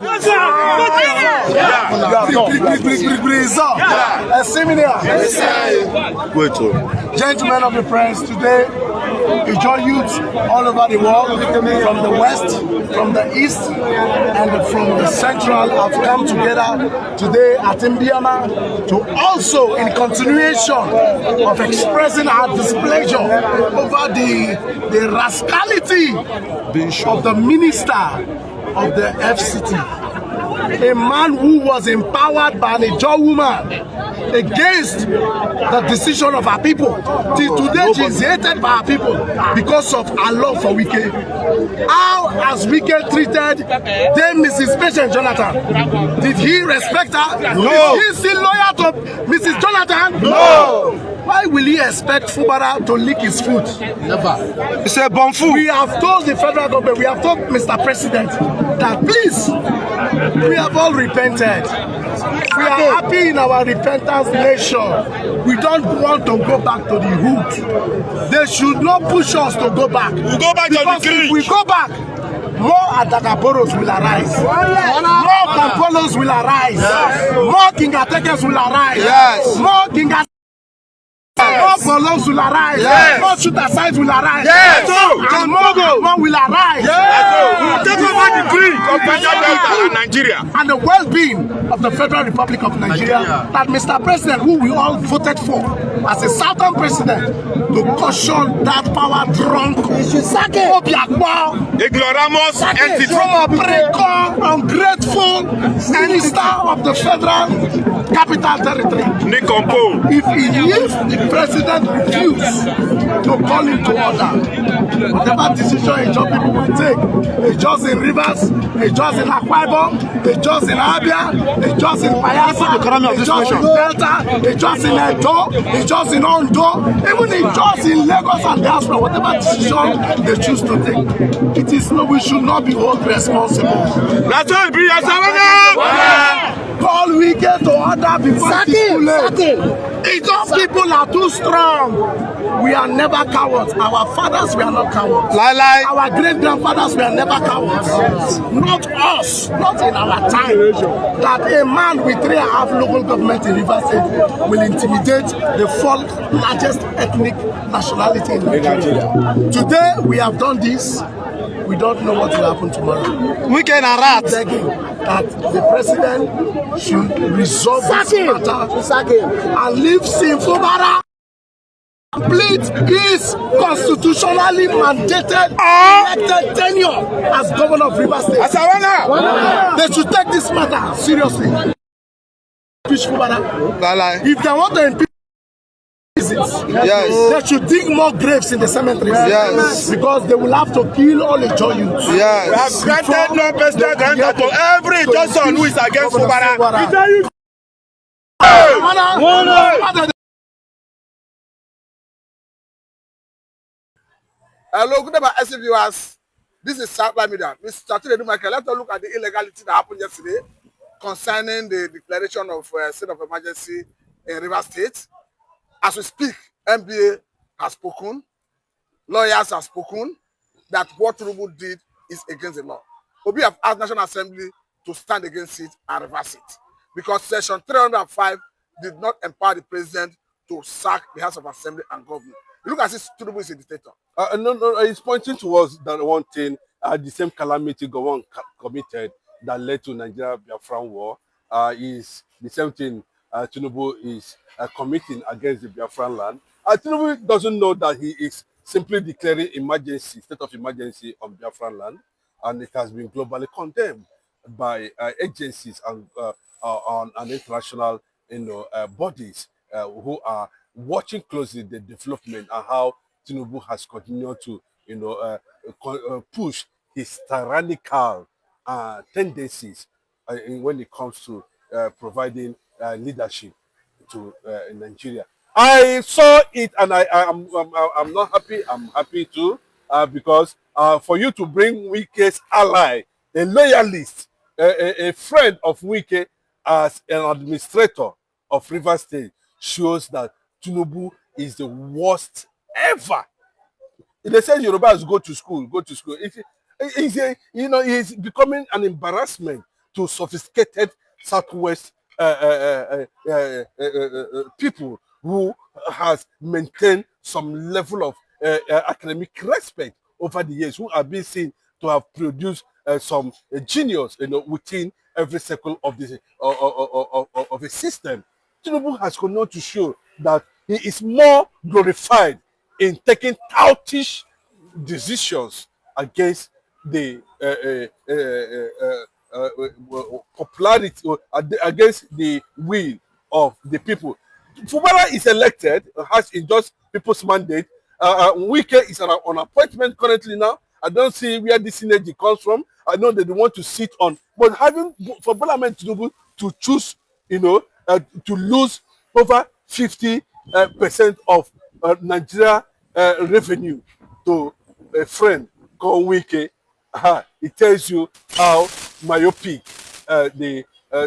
Gentlemen of the press, today, Ijaw youths all over the world, from the west, from the east, and from the central, have come together today at Mbiama to also, in continuation of expressing our displeasure over the rascality of the minister of the FCT. A man who was empowered by an Ijaw woman against the decision of our people. Till today, she is hated by our people because of our love for Wike. How has Wike treated then Mrs. Patient Jonathan? Did he respect her? No. Is he loyal to Mrs. Jonathan? No. Why will he expect Fubara to lick his foot? Never. It's a bomb food. We have told the federal government, we have told Mr. President that please, we have all repented. We are happy in our repentance nation. We don't want to go back to the hood. They should not push us to go back. We'll go back because to the if we go back, more Atakaboros will arise. More Tompolos will arise. More King Atekes will arise. More King more Bolons will arise. More shooter sides will arise. And more will arise. We will take over the green of Nigeria and the well-being of the Federal Republic of Nigeria. That Mr. President, who we all voted for as a Southern president, to caution that power-drunk, ignoramus, entity, ungrateful minister of the Federal Capital Territory. If the president refused to call him to order, whatever decision Ijaw people will take, Ijaws in Rivers, Ijaws in Akwa Ibom, Ijaws in Abia, Ijaws in Bayelsa, Ijaws in Delta, Ijaws in Edo, Ijaws in Ondo, even Ijaws in Lagos and diaspora, whatever decision they choose to take, it is no, we should not be held responsible. That's why we are call Wike to order before it is too late. Ijaw people are too strong. We are never cowards. Our fathers were not cowards. Our great-grandfathers were never cowards. Not us, not in our time. That a man with 3.5 local government in Rivers State will intimidate the fourth largest ethnic nationality in Nigeria. Today, we have done this. We don't know what will happen tomorrow. We can rat. Begging that the president should resolve this matter and leave sinful Fubara complete his constitutionally mandated elected tenure as governor of Rivers State. They should take this matter seriously. If they want to impeach, they should dig more graves in the cemeteries. Because they will have to kill all the Ijaw youths. We have granted no personal grant to every Johnson who is against Fubara. Hello, good day, SC viewers. This is Southline Media. Mr. Ateke, let's look at the illegality that happened yesterday concerning the declaration of state of emergency in Rivers State. As we speak, MBA has spoken, lawyers have spoken, that what Tompolo did is against the law. We have asked National Assembly to stand against it and reverse it. Because Section 305 did not empower the president to sack the House of Assembly and government. You look at this, Tompolo is a dictator. No, it's pointing towards that one thing, the same calamity Gowon committed that led to Nigeria Biafra war is the same thing Tompolo is committing against the Biafran land. Tompolo doesn't know that he is simply declaring emergency, state of emergency on Biafran land, and it has been globally condemned by agencies and international bodies who are watching closely the development and how Tompolo has continued to push his tyrannical tendencies when it comes to providing leadership to Nigeria. I saw it and I'm not happy. I'm happy too because for you to bring Wike's ally, a loyalist, a friend of Wike as an administrator of Rivers State shows that Tompolo is the worst ever. They say Yorubas go to school. He's becoming an embarrassment to sophisticated Southwest people who has maintained some level of academic respect over the years, who have been seen to have produced some genius, within every circle of the of a system. Tinubu has continued to show that he is more glorified in taking outlandish decisions against the popularity, or against the will of the people. Fubara is elected, has in just people's mandate. Wike is on appointment currently now. I don't see where this synergy comes from. I know they want to sit on, but having for Parliament to choose, to lose over 50% of Nigeria revenue to a friend called Wike, it tells you how myopic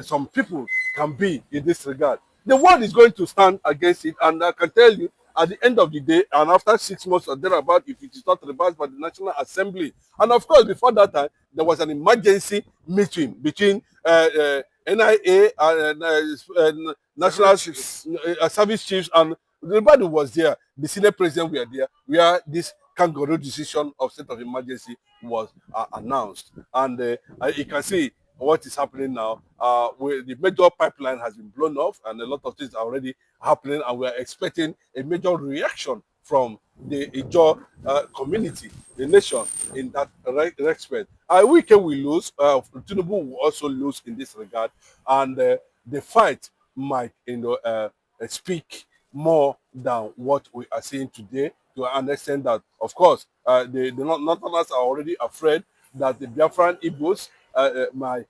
some people can be in this regard. The world is going to stand against it, and I can tell you, at the end of the day, and after 6 months or thereabout, if it is not reversed by the National Assembly, and of course, before that time, there was an emergency meeting between NIA and National Service Chiefs, and everybody was there. The Senate President were there, where this kangaroo decision of state of emergency was announced. And you can see what is happening now. Where the major pipeline has been blown off, and a lot of things are already happening, and we are expecting a major reaction from the Ijaw community, the nation, in that respect. Wike will lose. Tinubu will also lose in this regard, and the fight might, speak more than what we are seeing today, to understand that, of course, the Northerners are already afraid that the Biafran Igbos might,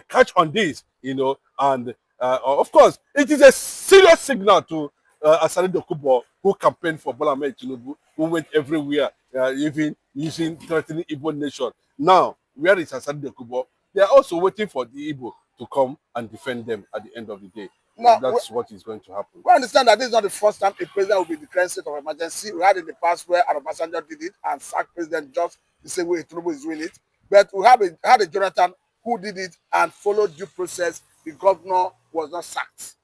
catch on this, and of course, it is a serious signal to Asari Dokubo, who campaigned for Bola Ahmed Tinubu, who went everywhere, even using threatening Igbo nation. Now, where is Asari Dokubo? They are also waiting for the Igbo to come and defend them at the end of the day. Now, that's what is going to happen. We understand that this is not the first time a president will be declaring state of emergency. We had in the past where Obasanjo did it and sacked president just the same way Tinubu is doing it. But we had a Jonathan who did it and followed due process. The governor was not sacked.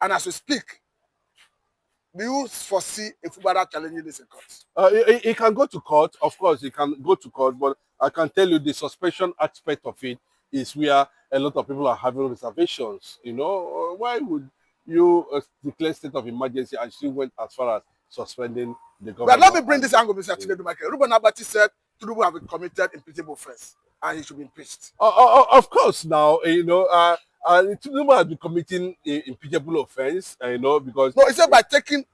And as we speak, do you foresee a Fubara challenging this in court? He can go to court. Of course, he can go to court. But I can tell you the suspension aspect of it is where a lot of people are having reservations. Why would you declare state of emergency and still went as far as suspending the government? But let me bring this angle, Mr. Chinedu Michael. Ruben Abati said Tinubu have been committed impeachable offense and he should be impeached. Of course, now, Tinubu has been committing impeachable offense, because... No, he said by taking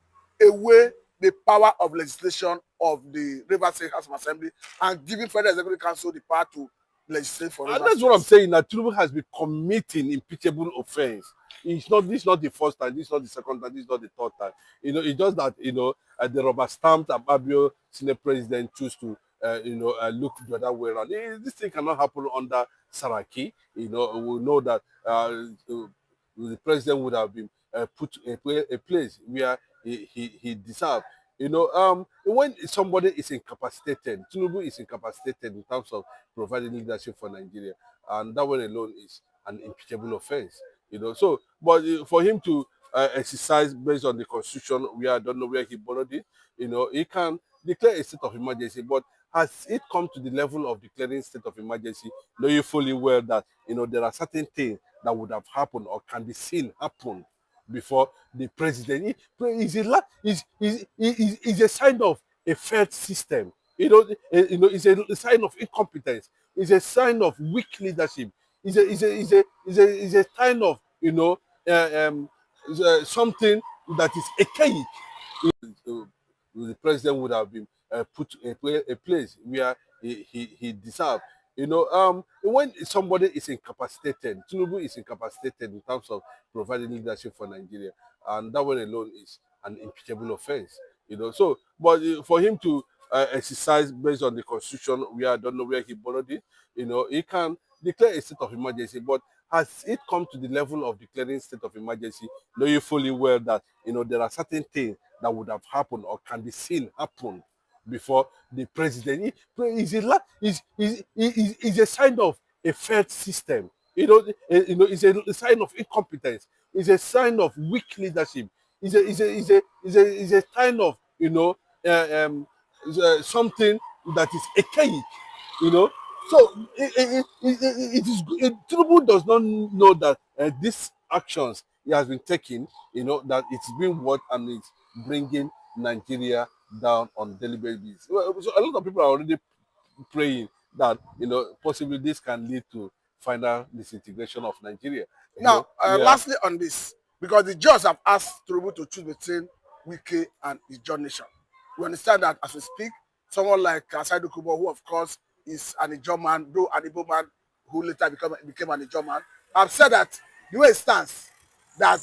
away the power of legislation of the Rivers State House of Assembly and giving Federal Executive Council the power to legislate for Rivers. That's what I'm saying, that Tinubu has been committing impeachable offense. This is not the first time, this is not the second time, this is not the third time. It's just that, the rubber stamped Ababio Senate President choose to look the other way around. This thing cannot happen under Saraki. We know that the president would have been put a place where he deserved. When somebody is incapacitated, Tinubu is incapacitated in terms of providing leadership for Nigeria, and that one alone is an impeachable offense. But for him to exercise based on the constitution, I don't know where he borrowed it. He can declare a state of emergency, but has it come to the level of declaring state of emergency, knowing fully well that there are certain things that would have happened or can be seen happen before the president is a sign of a failed system. It's a sign of incompetence. It's a sign of weak leadership. It's a sign of something that is archaic. The president would have been put a place where he deserved. When somebody is incapacitated, Tinubu is incapacitated in terms of providing leadership for Nigeria, and that one alone is an impeachable offense. But for him to exercise based on the constitution, I don't know where he borrowed it. He can declare a state of emergency, but has it come to the level of declaring state of emergency, knowing fully well that there are certain things that would have happened or can be seen happen before the president is a sign of a failed system. It's a sign of incompetence. It's a sign of weak leadership. It's a sign of something that is archaic. You know, so it is. Tinubu does not know that these actions he has been taking, that it's being what and it's bringing Nigeria down on daily basis. So a lot of people are already praying that possibly this can lead to final disintegration of Nigeria. Now, Yeah. lastly on this, because the judge have asked Tinubu to choose between Wike and his John Nation. We understand that as we speak, someone like Asari Dokubo, who of course is an Ijaw man, though an Igbo man who later became an Ijaw man, have said that the way it stands, that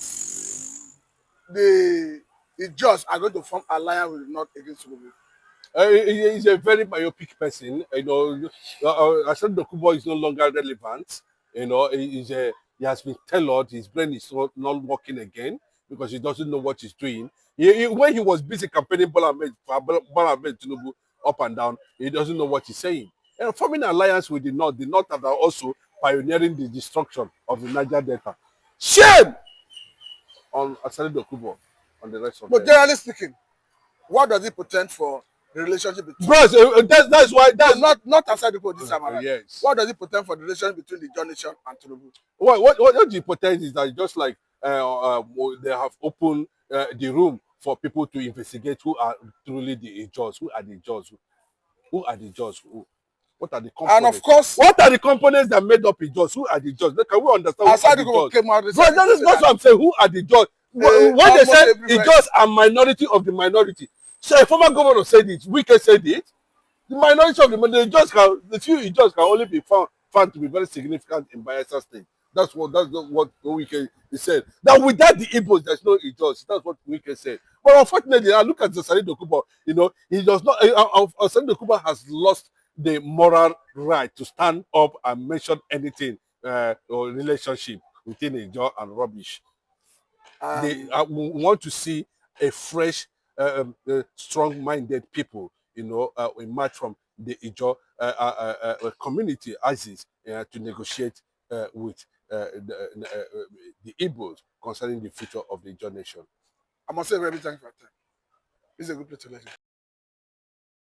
the judge are going to form alliance with the North against Tinubu. He's a very myopic person. Asari Dokubo is no longer relevant. He has been tailored. His brain is not working again because he doesn't know what he's doing. When he was busy campaigning Bola Ahmed Tinubu up and down, he doesn't know what he's saying. And forming an alliance with the North are also pioneering the destruction of the Niger Delta. Shame on Asari Dokubo, on the rest of them. But generally speaking, what does it portend for the relationship between? Bros, that's why not Asari Dokubo this time around. Yes. What does it portend for the relationship between the John Nation and Tinubu? What the portends is that just like they have opened the room for people to investigate who are truly the Ijaws, who are the Ijaws, who are the Ijaws, what are the components? And of course, what are the components that made up Ijaws? Who are the Ijaws? Can we understand? Asari Dokubo came out. Bro, that's what I'm saying. Who are the Ijaws? When they said Ijaws are minority of the minority, so a former governor said it, Wike said it. The minority of the few Ijaws can only be found to be very significant in Bayelsa State. That's what Wike said. That without the Igbos, there's no Ijaws. That's what Wike said. But unfortunately, I look at Asari Dokubo. He does not. Asari Dokubo has lost the moral right to stand up and mention anything or relationship within Ijaw and rubbish. They want to see a fresh, strong-minded people, emerge from the Ijaw community ISIS to negotiate with the Igbos concerning the future of the Ijaw nation. I must say very thank you for your time. This is a good place to let you.